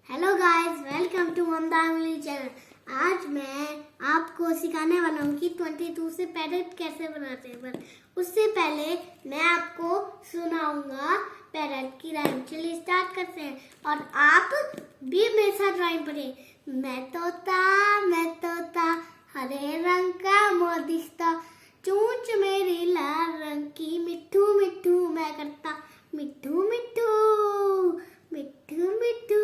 Hello guys, welcome to Mamta family channel. आज मैं आपको सिखाने वाला हूँ कि 22 से पैरेट कैसे बनाते हैं। पर उससे पहले मैं आपको सुनाऊंगा पैरेट की राइम। चलिए स्टार्ट करते हैं और आप भी मेरे साथ राइम पढ़िए। मैं तोता हरे रंग का मोदिस्ता, चोंच मेरी लाल रंग की, मिट्ठू मिट्ठू मैं करता, मिट्ठू मिट्ठू मिट्ठू मिट्ठू।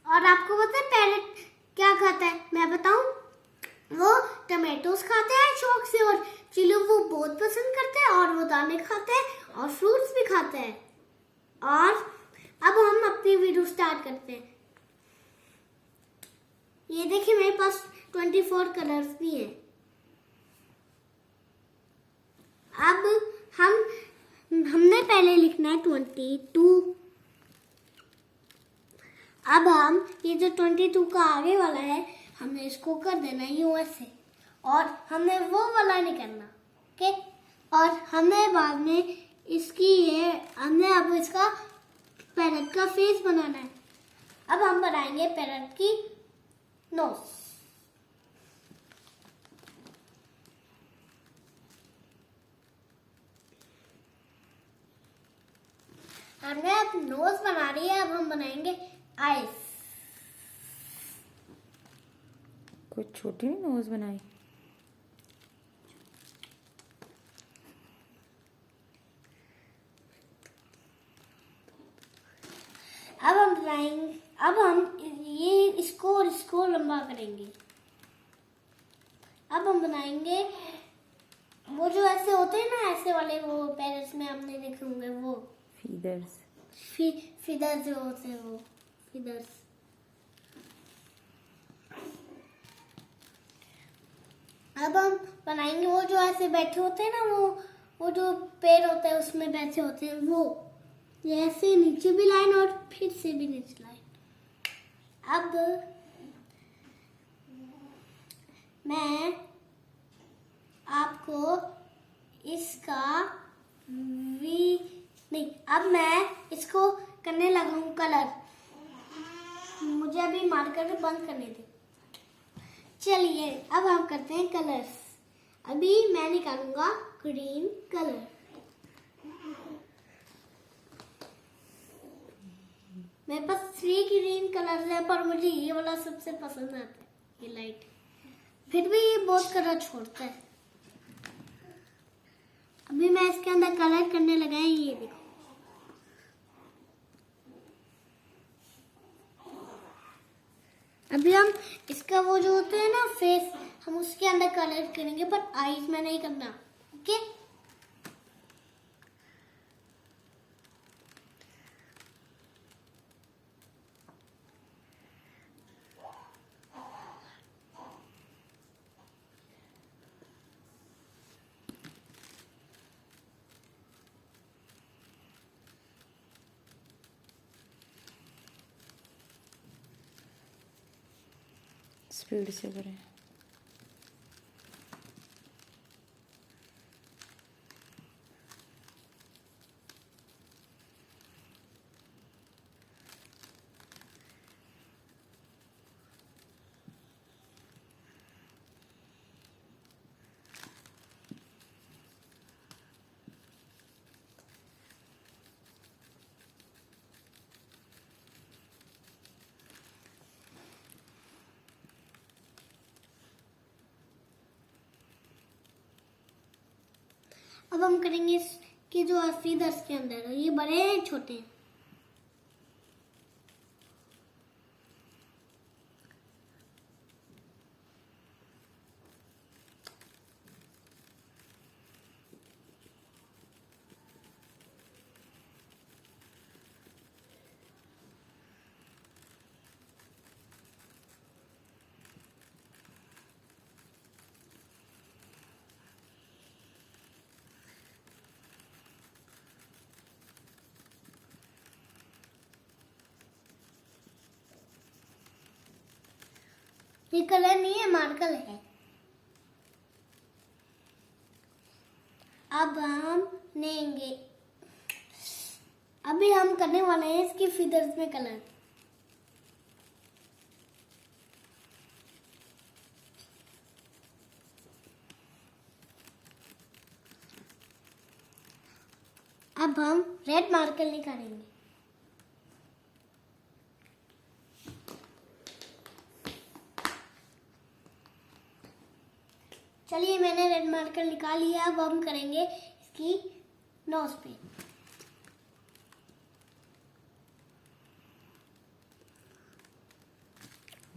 और आपको पता है पैरेट क्या खाता है? मैं बताऊं, वो टमेटोस खाते हैं शौक से, और चिल्लू वो बहुत पसंद करते हैं, और वो दाने खाते हैं और फ्रूट्स भी खाते हैं। और अब हम अपनी वीडियो स्टार्ट करते हैं। ये देखिए मेरे पास 24 कलर्स भी हैं। अब हमने पहले लिखना है 22। अब हम ये जो 22 का आगे वाला है, हमने इसको कर देना यूएस से, और हमने वो वाला नहीं करना, ओके। और हमने बाद में हमने अब इसका पैरेट का फेस बनाना है। अब हम बनाएंगे पैरेट की नोज। हमने अब नोज बना रही है, अब हम बनाएंगे आईज। कोई छोटी नोज बनाई। अब हम बनाएंगे, अब हम ये इसको और इसको लंबा करेंगे। अब हम बनाएंगे वो जो ऐसे होते हैं ना, ऐसे वाले, वो पेरिस में आपने देखे होंगे, वो फीदर्स। फीदर्स जो होते हैं, वो फीदर्स। अब हम बनाएंगे वो जो ऐसे बैठे होते हैं ना, वो जो पेड़ होते हैं उसमें बैठे होते हैं, वो ये ऐसे नीचे भी लाइन और फिर से भी नीचे लाइन। अब मैं आपको इसका अब मैं इसको करने लगा हूँ कलर। मुझे अभी मार्कर बंद करने दे। चलिए अब हम करते हैं कलर्स। अभी मैं निकालूंगा ग्रीन कलर। मेरे पास 3 ग्रीन कलर है, पर मुझे ये वाला सबसे पसंद आता है, ये लाइट। फिर भी ये बहुत कलर छोड़ता है। अभी मैं इसके अंदर कलर करने लगा है, ये देखो। अभी हम इसका वो जो होते हैं ना फेस, हम उसके अंदर कलर करेंगे, पर आईज में नहीं करना, ओके। स्पीड से करें। अब हम करेंगे इसके जो फीदर्स के अंदर, ये बड़े हैं छोटे हैं। ये कलर नहीं है, मार्कर है। अब हम लेंगे, अभी हम करने वाले हैं इसकी फीदर्स में कलर। अब हम रेड मार्कर निकालेंगे। चलिए मैंने रेड मार्कर निकाल लिया। अब हम करेंगे इसकी नोज पे।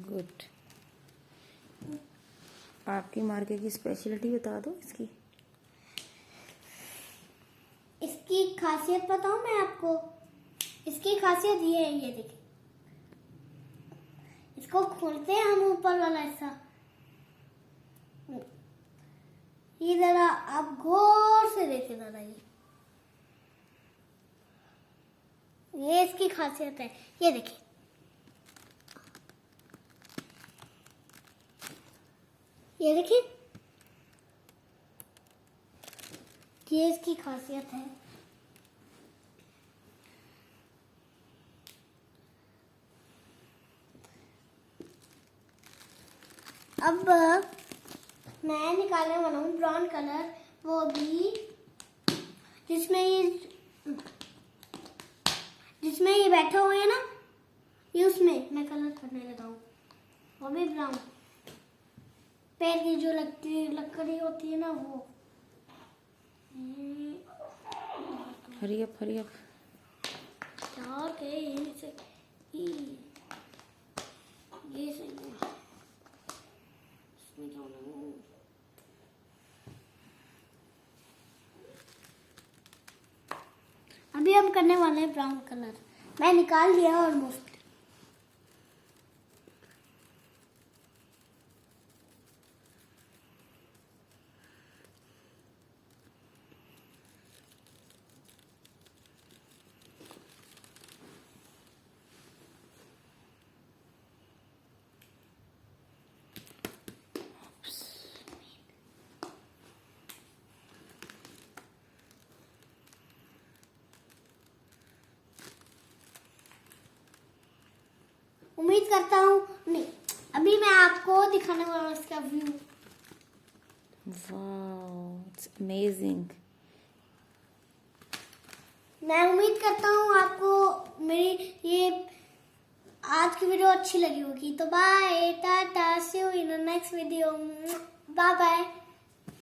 गुड। आपकी मार्के की स्पेशलिटी बता दो इसकी। इसकी खासियत बताऊं मैं आपको। इसकी खासियत ये है, ये देखिए, इसको खोलते हैं हम ऊपर वाला हिस्सा। ये जरा आप गौर से देखें जरा, ये इसकी खासियत है। ये देखिए, ये देखिए, ये इसकी खासियत है। अब मैं निकालने वाला हूँ ब्राउन कलर, वो भी जिसमें ये बैठे हुए हैं ना, ये उसमें मैं कलर करने लगा हूँ, वो भी ब्राउन। पेड़ की जो लकड़ी होती है ना, वो। हरी अप क्या के ये सही है। इसमें क्या होना है? अभी हम करने वाले हैं ब्राउन कलर। मैं निकाल लिया ऑलमोस्ट। उम्मीद करता हूँ नहीं, अभी मैं आपको दिखाने वाला हूँ इसका व्यू। Wow, it's amazing. मैं उम्मीद करता हूँ आपको मेरी ये आज की वीडियो अच्छी लगी होगी। तो bye, tata, see you in the next video. Bye bye.